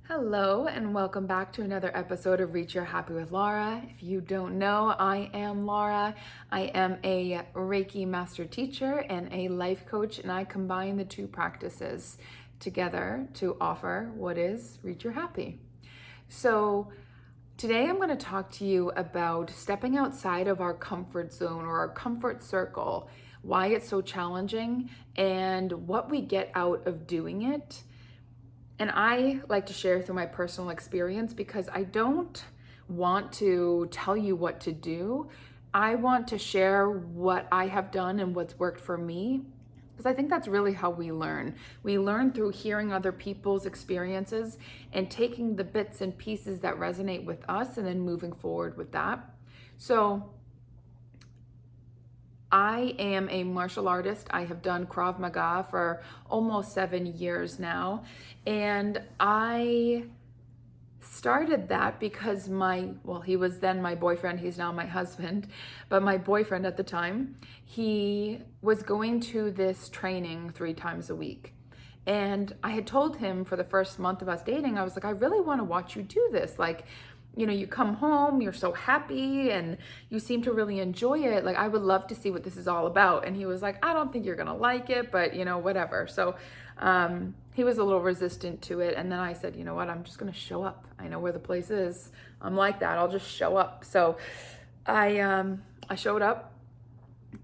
Hello, and welcome back to another episode of Reach Your Happy with Laura. If you don't know, I am Laura. I am a Reiki master teacher and a life coach, and I combine the two practices together to offer what is Reach Your Happy. So, today I'm going to talk to you about stepping outside of our comfort zone or our comfort circle, why it's so challenging, and what we get out of doing it. And I like to share through my personal experience because I don't want to tell you what to do. I want to share what I have done and what's worked for me because I think that's really how we learn. We learn through hearing other people's experiences and taking the bits and pieces that resonate with us and then moving forward with that. So I am a martial artist. I have done Krav Maga for almost 7 years now. And I started that because he was then my boyfriend, he's now my husband, but my boyfriend at the time, he was going to this training 3 times a week. And I had told him for the first month of us dating, I was like, I really want to watch you do this. Like, you come home, you're so happy and you seem to really enjoy it. Like, I would love to see what this is all about. And he was like, I don't think you're going to like it, but whatever. So he was a little resistant to it. And then I said, you know what, I'm just going to show up. I know where the place is. I'm like that. I'll just show up. So I showed up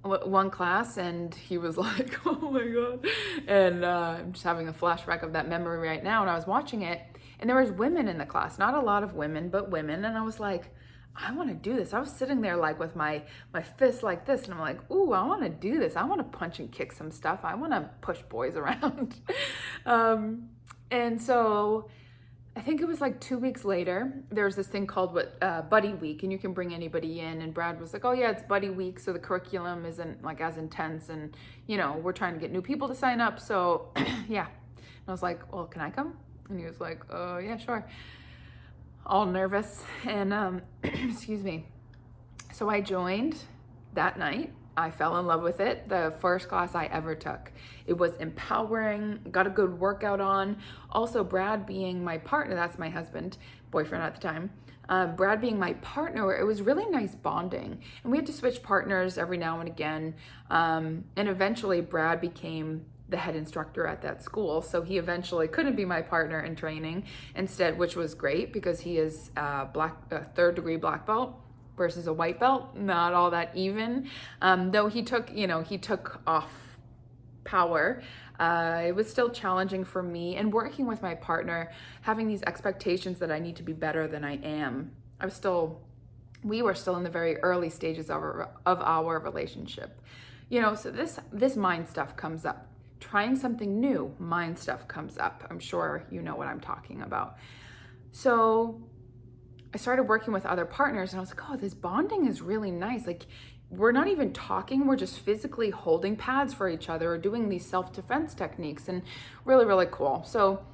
one class and he was like, oh my God. And I'm just having a flashback of that memory right now. And I was watching it. And there was women in the class, not a lot of women, but women. And I was like, I want to do this. I was sitting there like with my fist like this. And I'm like, ooh, I want to do this. I want to punch and kick some stuff. I want to push boys around. And so I think it was like 2 weeks later, there's this thing called Buddy Week, and you can bring anybody in. And Brad was like, oh yeah, it's Buddy Week. So the curriculum isn't like as intense. And, we're trying to get new people to sign up. So yeah. And I was like, well, can I come? And he was like, oh, yeah, sure. All nervous. And, excuse me. So I joined that night. I fell in love with it. The first class I ever took. It was empowering, got a good workout on. Also, Brad being my partner, that's my husband, boyfriend at the time. Brad being my partner, it was really nice bonding. And we had to switch partners every now and again. And eventually Brad became the head instructor at that school. So he eventually couldn't be my partner in training instead, which was great because he is a 3rd degree black belt versus a white belt, not all that even. Though he took off power. It was still challenging for me, and working with my partner, having these expectations that I need to be better than I am. We were still in the very early stages of our relationship. So this mind stuff comes up. Trying something new, mind stuff comes up. I'm sure you know what I'm talking about. So I started working with other partners and I was like, oh, this bonding is really nice. Like, we're not even talking, we're just physically holding pads for each other or doing these self-defense techniques, and really, really cool. So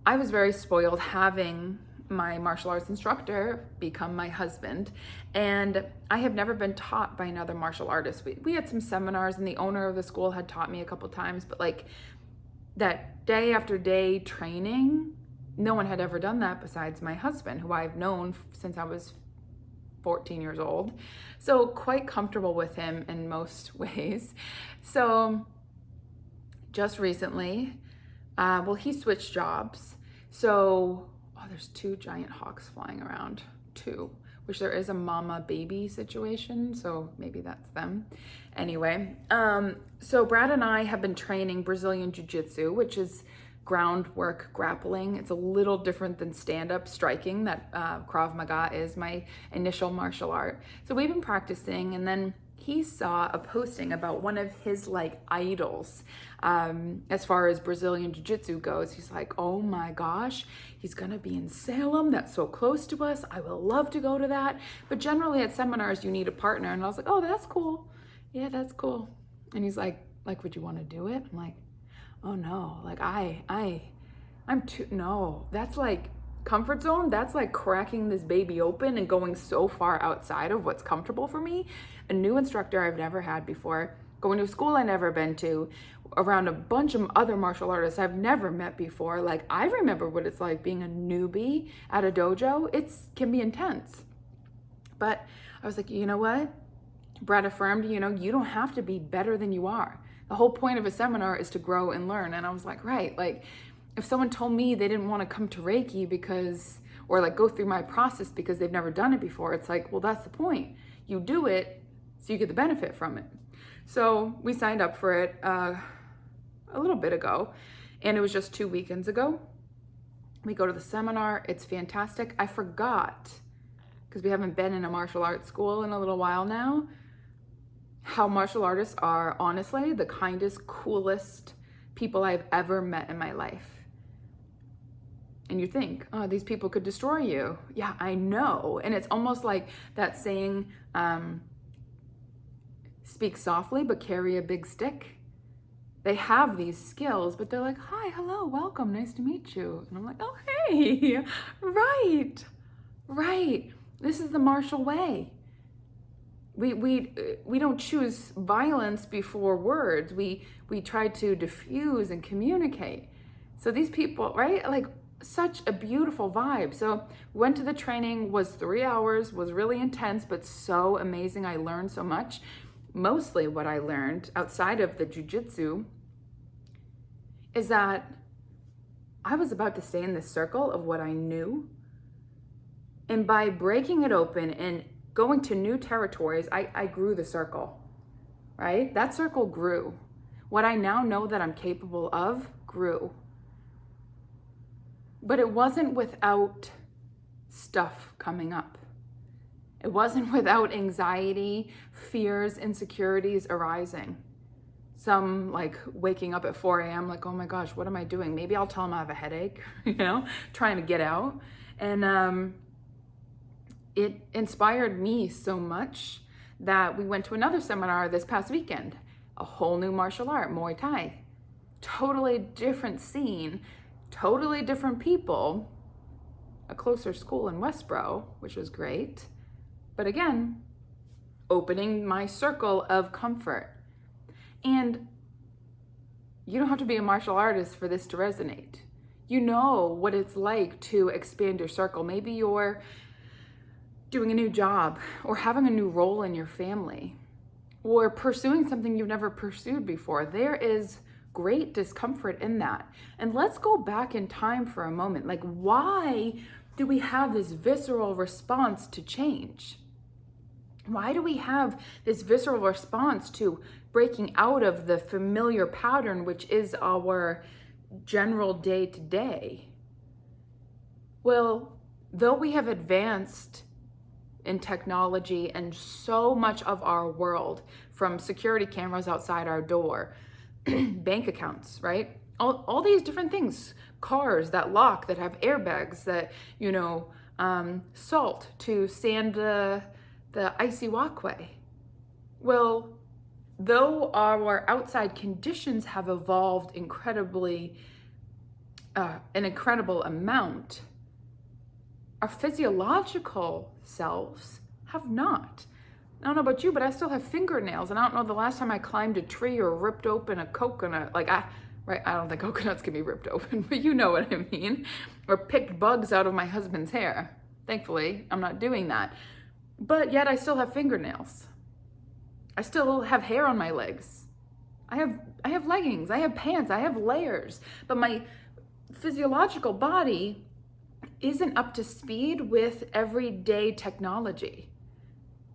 I was very spoiled having my martial arts instructor become my husband. And I have never been taught by another martial artist. We had some seminars and the owner of the school had taught me a couple times, but like that day after day training, no one had ever done that besides my husband, who I've known since I was 14 years old. So quite comfortable with him in most ways. So just recently, he switched jobs. So there's 2 giant hawks flying around, 2, which there is a mama baby situation, so maybe that's them. Anyway, so Brad and I have been training Brazilian Jiu-Jitsu, which is groundwork grappling. It's a little different than stand-up striking that Krav Maga is, my initial martial art. So we've been practicing, and then he saw a posting about one of his idols as far as Brazilian Jiu-Jitsu goes. He's like, oh my gosh, he's gonna be in Salem. That's so close to us. I would love to go to that. But generally at seminars, you need a partner. And I was like, oh, that's cool. Yeah, that's cool. And he's like, would you want to do it? I'm like, oh no, no, that's like comfort zone. That's like cracking this baby open and going so far outside of what's comfortable for me. A new instructor I've never had before. going to a school I never been to, around a bunch of other martial artists I've never met before. Like, I remember what it's like being a newbie at a dojo. It can be intense. But I was like, you know what? Brett affirmed, you don't have to be better than you are. The whole point of a seminar is to grow and learn. And I was like, right, like if someone told me they didn't want to come to Reiki because, or like go through my process because they've never done it before, it's like, well, that's the point. You do it so you get the benefit from it. So we signed up for it a little bit ago, and it was just 2 weekends ago. We go to the seminar. It's fantastic. I forgot, because we haven't been in a martial arts school in a little while now, how martial artists are honestly the kindest, coolest people I've ever met in my life. And you think, oh, these people could destroy you. Yeah, I know. And it's almost like that saying, speak softly, but carry a big stick. They have these skills, but they're like, hi, hello, welcome, nice to meet you. And I'm like, oh, hey, right. This is the martial way. We don't choose violence before words. We try to diffuse and communicate. So these people, right? Like such a beautiful vibe. So went to the training, was 3 hours, was really intense, but so amazing. I learned so much. Mostly what I learned outside of the jujitsu is that I was about to stay in this circle of what I knew. And by breaking it open and going to new territories, I grew the circle, right? That circle grew. What I now know that I'm capable of grew. But it wasn't without stuff coming up. It wasn't without anxiety, fears, insecurities arising. Some like waking up at 4 a.m. like, oh my gosh, what am I doing? Maybe I'll tell them I have a headache, trying to get out. And it inspired me so much that we went to another seminar this past weekend, a whole new martial art, Muay Thai. Totally different scene, totally different people, a closer school in Westboro, which was great. But again, opening my circle of comfort. And you don't have to be a martial artist for this to resonate. You know what it's like to expand your circle. Maybe you're doing a new job or having a new role in your family or pursuing something you've never pursued before. There is great discomfort in that. And let's go back in time for a moment. Like, why do we have this visceral response to change? Why do we have this visceral response to breaking out of the familiar pattern, which is our general day-to-day? Well, though we have advanced in technology and so much of our world, from security cameras outside our door, bank accounts, right? All these different things, cars that lock, that have airbags, that, salt to sand the icy walkway. Well, though our outside conditions have evolved incredibly, an incredible amount, our physiological selves have not. I don't know about you, but I still have fingernails, and I don't know the last time I climbed a tree or ripped open a coconut. I don't think coconuts can be ripped open, but you know what I mean. Or picked bugs out of my husband's hair. Thankfully, I'm not doing that. But yet I still have fingernails. I still have hair on my legs. I have leggings, I have pants, I have layers. But my physiological body isn't up to speed with everyday technology.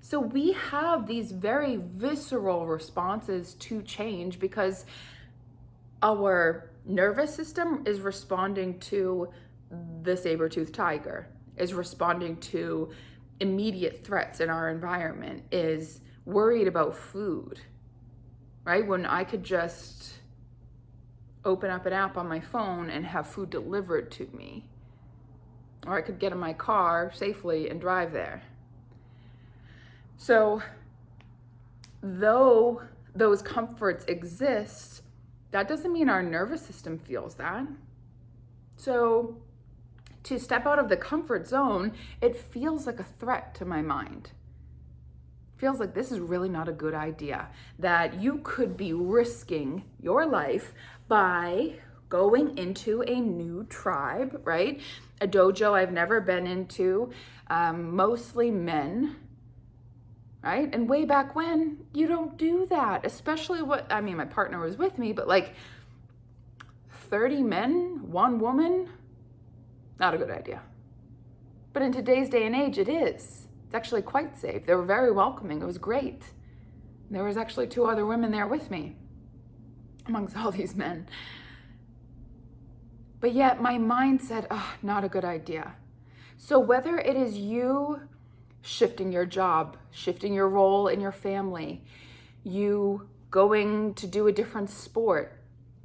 So we have these very visceral responses to change because our nervous system is responding to the saber-toothed tiger, is responding to immediate threats in our environment, is worried about food, right? When I could just open up an app on my phone and have food delivered to me, or I could get in my car safely and drive there. So though those comforts exist, that doesn't mean our nervous system feels that. So to step out of the comfort zone, it feels like a threat to my mind. feels like this is really not a good idea, that you could be risking your life by going into a new tribe, right? A dojo I've never been into, mostly men, right? And way back when, you don't do that, especially my partner was with me, but like 30 men, one woman, not a good idea. But in today's day and age, it is. It's actually quite safe. They were very welcoming. It was great. There was actually 2 other women there with me, amongst all these men. But yet my mind said, oh, not a good idea. So whether it is you shifting your job, shifting your role in your family, you going to do a different sport,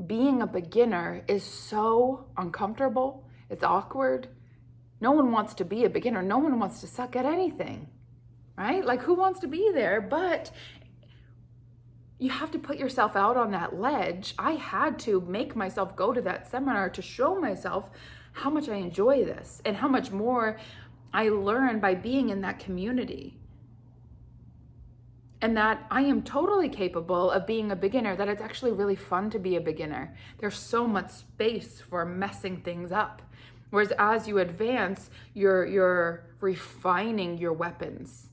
being a beginner is so uncomfortable. It's awkward. No one wants to be a beginner. No one wants to suck at anything, right? Like, who wants to be there? But you have to put yourself out on that ledge. I had to make myself go to that seminar to show myself how much I enjoy this and how much more I learn by being in that community. And that I am totally capable of being a beginner, that it's actually really fun to be a beginner. There's so much space for messing things up. Whereas as you advance, you're refining your weapons.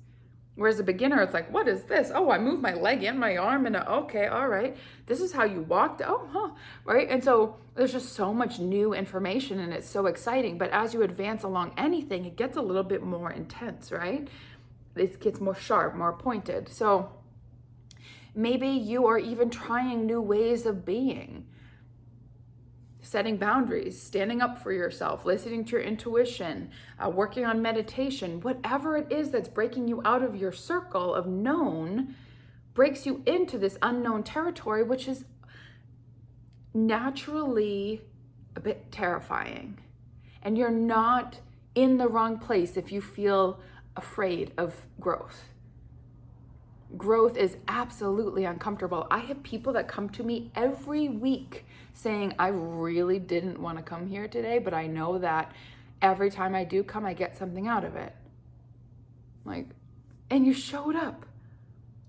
Whereas a beginner, it's like, what is this? Oh, I moved my leg and my arm and okay, all right. This is how you walked. Oh, huh, right? And so there's just so much new information and it's so exciting. But as you advance along anything, it gets a little bit more intense, right? It gets more sharp, more pointed. So maybe you are even trying new ways of being. Setting boundaries, standing up for yourself, listening to your intuition, working on meditation, whatever it is that's breaking you out of your circle of known, breaks you into this unknown territory, which is naturally a bit terrifying. And you're not in the wrong place if you feel afraid of growth. Growth is absolutely uncomfortable. I have people that come to me every week saying, I really didn't want to come here today, but I know that every time I do come, I get something out of it. Like, and you showed up,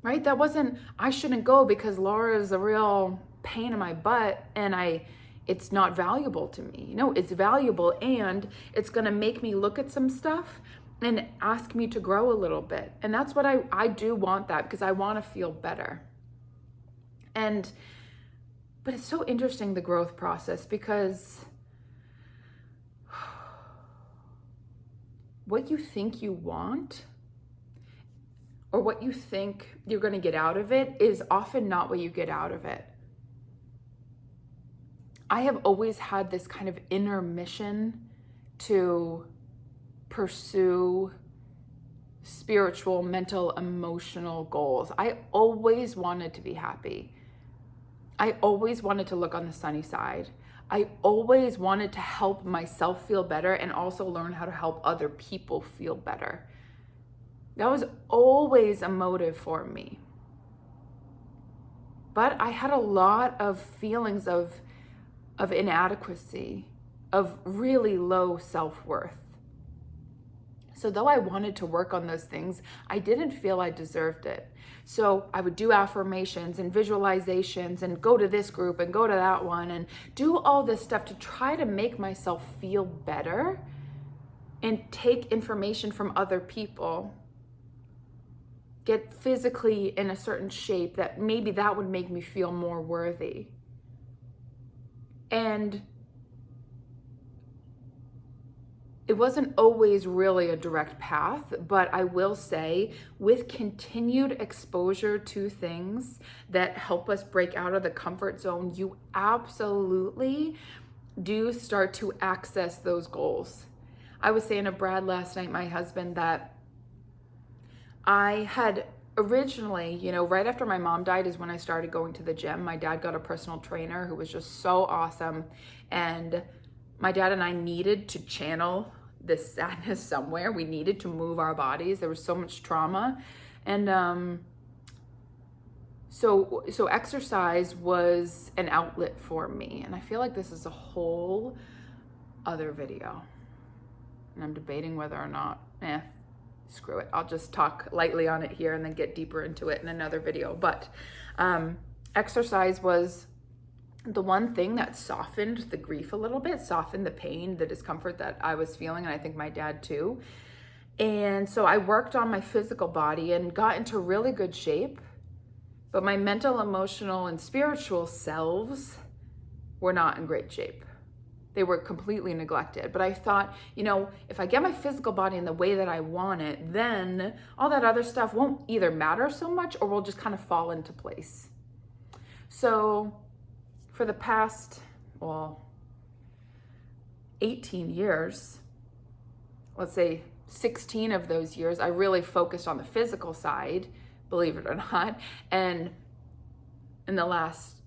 right? That wasn't, I shouldn't go because Laura is a real pain in my butt and it's not valuable to me. No, it's valuable and it's going to make me look at some stuff and ask me to grow a little bit. And that's what I do want that, because I want to feel better. But it's so interesting, the growth process, because what you think you want or what you think you're going to get out of it is often not what you get out of it. I have always had this kind of inner mission to pursue spiritual, mental, emotional goals. I always wanted to be happy. I always wanted to look on the sunny side. I always wanted to help myself feel better and also learn how to help other people feel better. That was always a motive for me. But I had a lot of feelings of inadequacy, of really low self-worth. So though I wanted to work on those things, I didn't feel I deserved it. So I would do affirmations and visualizations and go to this group and go to that one and do all this stuff to try to make myself feel better and take information from other people, get physically in a certain shape that maybe that would make me feel more worthy. And it wasn't always really a direct path, but I will say, with continued exposure to things that help us break out of the comfort zone, you absolutely do start to access those goals. I was saying to Brad last night, my husband, that I had originally, right after my mom died is when I started going to the gym. My dad got a personal trainer who was just so awesome. And my dad and I needed to channel this sadness somewhere. We needed to move our bodies. There was so much trauma. And so exercise was an outlet for me. And I feel like this is a whole other video. And I'm debating whether or not, screw it. I'll just talk lightly on it here and then get deeper into it in another video. But exercise was the one thing that softened the grief a little bit, softened the pain, the discomfort that I was feeling, and I think my dad too. And so I worked on my physical body and got into really good shape, but my mental, emotional, and spiritual selves were not in great shape. They were completely neglected. But I thought, you know, if I get my physical body in the way that I want it, then all that other stuff won't either matter so much or will just kind of fall into place. So for the past, 18 years, let's say 16 of those years, I really focused on the physical side, believe it or not. And in the last,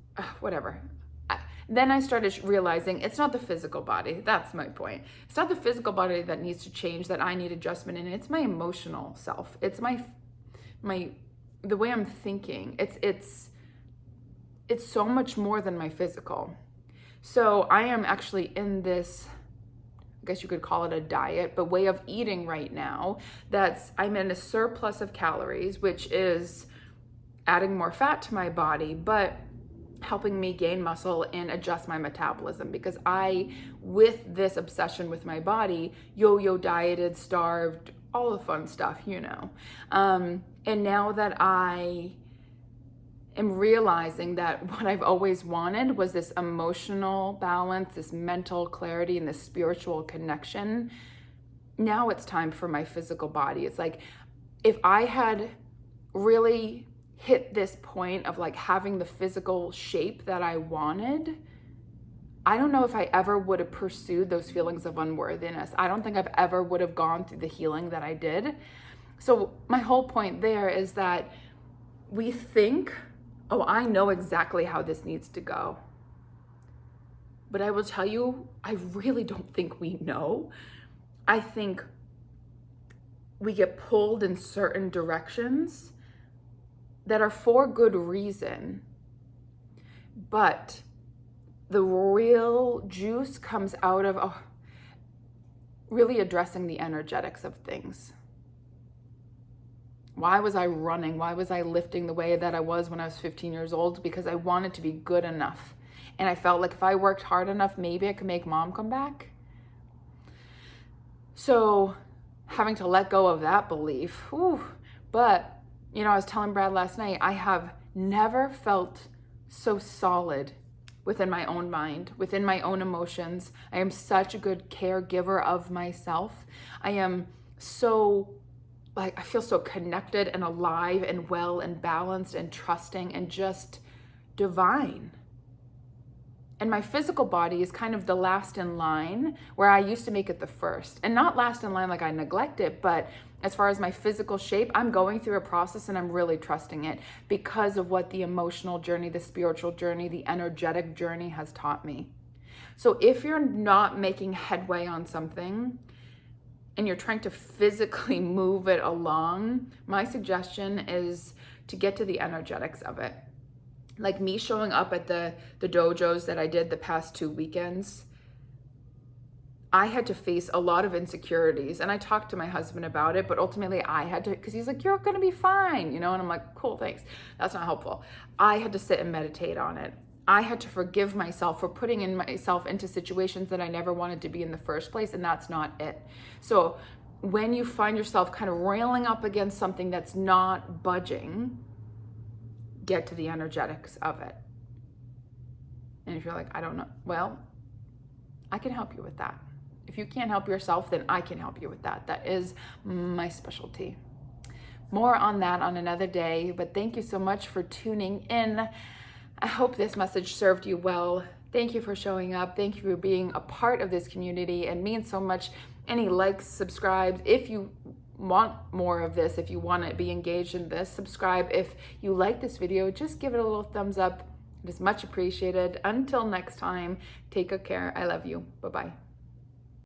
then I started realizing it's not the physical body. That's my point. It's not the physical body that needs to change, that I need adjustment in. It's my emotional self. It's the way I'm thinking. It's so much more than my physical. So I am actually in this, I guess you could call it a diet, but way of eating right now. I'm in a surplus of calories, which is adding more fat to my body, but helping me gain muscle and adjust my metabolism, because with this obsession with my body, yo-yo dieted, starved, all the fun stuff, you know. And now that I am realizing that what I've always wanted was this emotional balance, this mental clarity, and this spiritual connection, now it's time for my physical body. It's like, if I had really hit this point of like having the physical shape that I wanted, I don't know if I ever would have pursued those feelings of unworthiness. I don't think I've ever would have gone through the healing that I did. So my whole point there is that we think, oh, I know exactly how this needs to go. But I will tell you, I really don't think we know. I think we get pulled in certain directions that are for good reason, but the real juice comes out of really addressing the energetics of things. Why was I running? Why was I lifting the way that I was when I was 15 years old? Because I wanted to be good enough. And I felt like if I worked hard enough, maybe I could make mom come back. So having to let go of that belief, but you know, I was telling Brad last night, I have never felt so solid within my own mind, within my own emotions. I am such a good caregiver of myself. I am so, I feel so connected and alive and well and balanced and trusting and just divine. And my physical body is kind of the last in line, where I used to make it the first. And not last in line like I neglect it, but as far as my physical shape, I'm going through a process and I'm really trusting it because of what the emotional journey, the spiritual journey, the energetic journey has taught me. So if you're not making headway on something and you're trying to physically move it along, my suggestion is to get to the energetics of it. Like me showing up at the dojos that I did the past 2 weekends, I had to face a lot of insecurities, and I talked to my husband about it, but ultimately I had to, because he's like, you're gonna be fine, you know, and I'm like, cool, thanks. That's not helpful. I had to sit and meditate on it. I had to forgive myself for putting myself into situations that I never wanted to be in the first place, and that's not it. So when you find yourself kind of railing up against something that's not budging, get to the energetics of it. And if you're like, I don't know, well, I can help you with that. If you can't help yourself, then I can help you with that. That is my specialty. More on that on another day, but thank you so much for tuning in. I hope this message served you well. Thank you for showing up. Thank you for being a part of this community. It means so much. Any likes, subscribes, if you want more of this, if you want to be engaged in this, subscribe. If you like this video, just give it a little thumbs up. It is much appreciated. Until next time, take good care. I love you. Bye-bye.